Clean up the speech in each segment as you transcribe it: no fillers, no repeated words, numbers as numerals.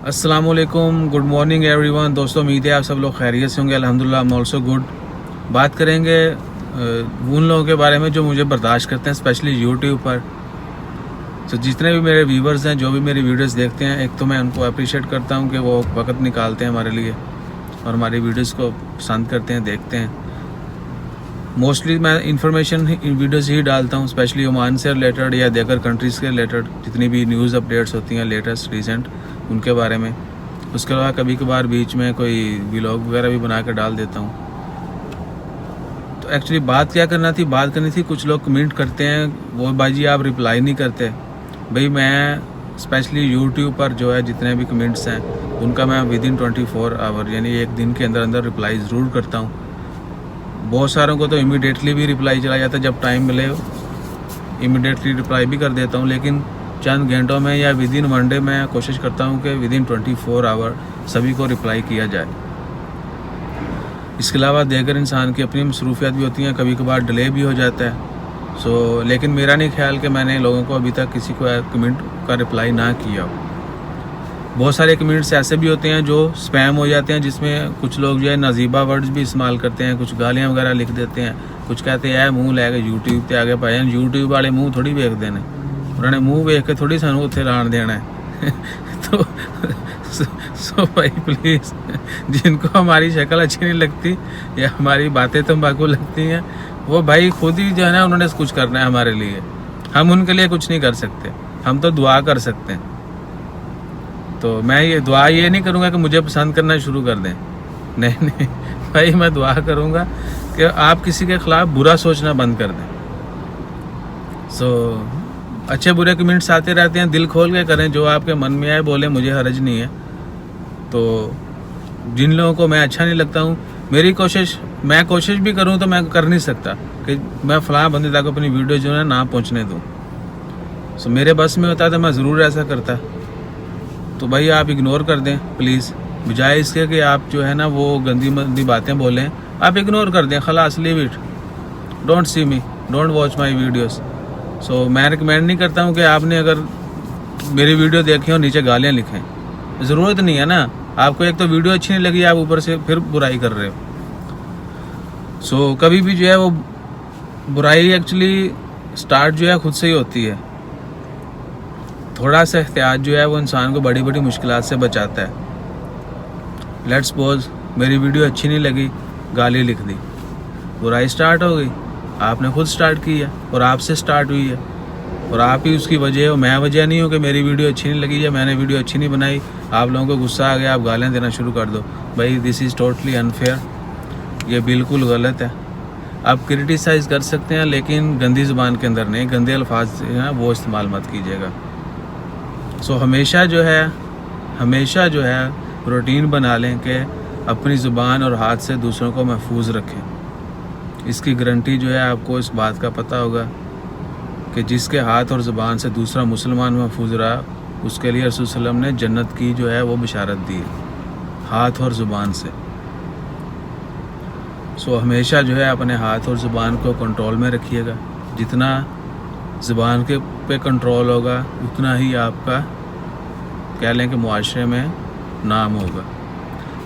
अस्सलामुअलैकुम, good morning everyone. दोस्तों, उम्मीद है आप सब लोग खैरियत से होंगे। अल्हम्दुलिल्लाह, आई एम ऑल्सो गुड। बात करेंगे उन लोगों के बारे में जो मुझे बर्दाश्त करते हैं, स्पेशली यूट्यूब पर। तो जितने भी मेरे व्यूवर्स हैं, जो भी मेरी वीडियोस देखते हैं, एक तो मैं उनको अप्रिशिएट करता हूं कि वो वक्त निकालते हैं हमारे लिए और हमारी वीडियोस को पसंद करते हैं, देखते हैं। मोस्टली मैं इंफॉर्मेशन वीडियोस ही डालता हूं, स्पेशली ओमान से रिलेटेड या दीगर कंट्रीज़ के रिलेटेड जितनी भी न्यूज़ अपडेट्स होती हैं लेटेस्ट रिसेंट, उनके बारे में। उसके अलावा कभी कभार बीच में कोई व्लॉग वगैरह भी बना कर डाल देता हूँ। तो एक्चुअली बात क्या बात करनी थी, कुछ लोग कमेंट करते हैं, वो भाई आप रिप्लाई नहीं करते। भाई मैं स्पेशली यूट्यूब पर जो है जितने भी कमेंट्स हैं उनका मैं विद इन 24 आवर यानी एक दिन के अंदर अंदर रिप्लाई ज़रूर करता हूँ। बहुत सारों को तो इमीडिएटली भी रिप्लाई चला जाता है, जब टाइम मिले इमीडिएटली रिप्लाई भी कर देता हूँ, लेकिन चंद घंटों में या विद इन वन डे मैं कोशिश करता हूँ कि विद इन 24 आवर सभी को रिप्लाई किया जाए। इसके अलावा देगर इंसान की अपनी मसरूफियात भी होती हैं, कभी कभार डिले भी हो जाता है। लेकिन मेरा नहीं ख्याल कि मैंने लोगों को अभी तक किसी को कमेंट का रिप्लाई ना किया हो। बहुत सारे कमेंट्स ऐसे भी होते हैं जो स्पैम हो जाते हैं, जिसमें कुछ लोग जो है नाजीबा वर्ड्स भी इस्तेमाल करते हैं, कुछ गालियाँ वगैरह लिख देते हैं, कुछ कहते हैं मुँह लैके यूट्यूब पर आगे पाए। यूट्यूब वाले मुँह थोड़ी वेख देने, उन्होंने मुँह वेख के थोड़ी सानू उत्थे लाण देना है। तो सो भाई प्लीज़, जिनको हमारी शक्ल अच्छी नहीं लगती या हमारी बातें तंबाकू लगती हैं, वो भाई खुद ही जो है ना उन्होंने कुछ करना है हमारे लिए। हम उनके लिए कुछ नहीं कर सकते, हम तो दुआ कर सकते हैं। तो मैं ये दुआ ये नहीं करूँगा कि मुझे पसंद करना शुरू कर दें, नहीं भाई, मैं दुआ करूँगा कि आप किसी के ख़िलाफ़ बुरा सोचना बंद कर दें। अच्छे बुरे कमेंट्स आते रहते हैं, दिल खोल के करें, जो आपके मन में आए बोले, मुझे हर्ज नहीं है। तो जिन लोगों को मैं अच्छा नहीं लगता हूँ, मैं कोशिश भी करूँ तो मैं कर नहीं सकता कि मैं फ़लाँ बंदे तक अपनी वीडियो जो है ना पहुँचने दूँ। मेरे बस में होता तो मैं ज़रूर ऐसा करता। तो भाई आप इग्नोर कर दें प्लीज़, बजाय इसके कि आप जो है ना वो गंदी मंदी बातें बोलें, आप इग्नोर कर दें। खलास, leave it, don't see me, don't watch my videos. मैं रिकमेंड नहीं करता हूँ कि आपने अगर मेरी वीडियो देखी हो नीचे गालियाँ लिखें, ज़रूरत नहीं है ना। आपको एक तो वीडियो अच्छी नहीं लगी, आप ऊपर से फिर बुराई कर रहे हो। कभी भी जो है वो बुराई एक्चुअली स्टार्ट जो है खुद से ही होती है। थोड़ा सा एहतियात जो है वो इंसान को बड़ी बड़ी मुश्किलात से बचाता है। लेट्स सपोज मेरी वीडियो अच्छी नहीं लगी, गाली लिख दी, बुराई स्टार्ट हो गई। आपने खुद स्टार्ट की है और आपसे स्टार्ट हुई है, और आप ही उसकी वजह हो। मैं वजह नहीं हूँ कि मेरी वीडियो अच्छी नहीं लगी या मैंने वीडियो अच्छी नहीं बनाई, आप लोगों को गुस्सा आ गया, आप गालियाँ देना शुरू कर दो। भाई दिस इज़ टोटली अनफेयर, ये बिल्कुल गलत है। आप क्रिटिसाइज़ कर सकते हैं, लेकिन गंदी ज़ुबान के अंदर नहीं, गंदे अल्फाज हैं वो इस्तेमाल मत कीजिएगा। हमेशा जो है रूटीन बना लें कि अपनी ज़ुबान और हाथ से दूसरों को महफूज रखें। इसकी गारंटी जो है आपको इस बात का पता होगा कि जिसके हाथ और ज़ुबान से दूसरा मुसलमान महफूज रहा, उसके लिए रसूल सल्लल्लाहु अलैहि वसल्लम ने जन्नत की जो है वो बिशारत दी है, हाथ और ज़ुबान से। हमेशा जो है अपने हाथ और ज़ुबान को कंट्रोल में रखिएगा। जितना ज़ुबान के पे कंट्रोल होगा, उतना ही आपका कह लें कि मुआशरे में नाम होगा।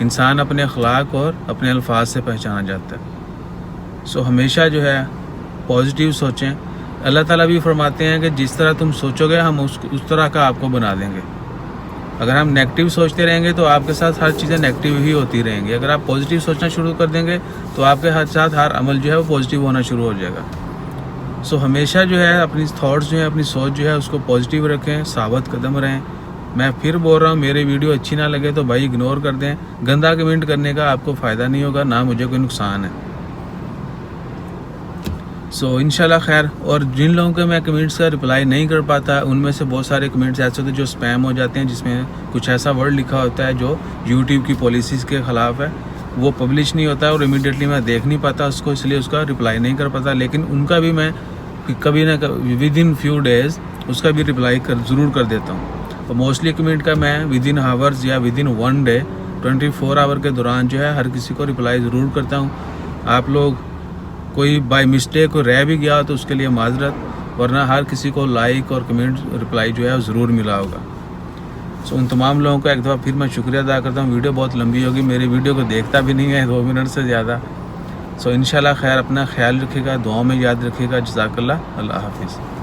इंसान अपने अखलाक और अपने अल्फाज से पहचाना जाता है। हमेशा जो है पॉजिटिव सोचें। अल्लाह ताला भी फरमाते हैं कि जिस तरह तुम सोचोगे हम उस तरह का आपको बना देंगे। अगर हम नेगेटिव सोचते रहेंगे तो आपके साथ हर चीज़ें नेगेटिव ही होती रहेंगी। अगर आप पॉजिटिव सोचना शुरू कर देंगे तो आपके साथ हर अमल जो है वो पॉजिटिव होना शुरू हो जाएगा। हमेशा जो है अपनी थॉट्स जो है, अपनी सोच जो है उसको पॉजिटिव रखें, साबित कदम रहें। मैं फिर बोल रहा हूँ, मेरी वीडियो अच्छी ना लगे तो भाई इग्नोर कर दें। गंदा कमेंट करने का आपको फ़ायदा नहीं होगा, ना मुझे कोई नुकसान है। इंशाल्लाह खैर। और जिन लोगों के मैं कमेंट्स का रिप्लाई नहीं कर पाता, उनमें से बहुत सारे कमेंट्स ऐसे होते हैं जो स्पैम हो जाते हैं, जिसमें कुछ ऐसा वर्ड लिखा होता है जो यूट्यूब की पॉलिसीज़ के ख़िलाफ़ है, वो पब्लिश नहीं होता और इमीडिएटली मैं देख नहीं पाता उसको, इसलिए उसका रिप्लाई नहीं कर पाता। लेकिन उनका भी मैं कभी ना कभी विद इन फ्यू डेज़ उसका भी रिप्लाई ज़रूर कर देता हूँ। तो मोस्टली कमेंट का मैं विद इन हावर्स या within one day 24 hour के दौरान जो है हर किसी को रिप्लाई ज़रूर करता हूँ। आप लोग कोई बाय मिस्टेक को रह भी गया तो उसके लिए माजरत, वरना हर किसी को लाइक और कमेंट रिप्लाई जो है ज़रूर मिला होगा। सो उन तमाम लोगों का एक दफ़ा फिर मैं शुक्रिया अदा करता हूँ। वीडियो बहुत लंबी होगी, मेरी वीडियो को देखता भी नहीं है 2 मिनट से ज़्यादा। सो इंशाल्लाह खैर, अपना ख्याल रखिएगा, दुआओं में याद रखिएगा। जज़ाकल्लाह, अल्लाह हाफ़िज़।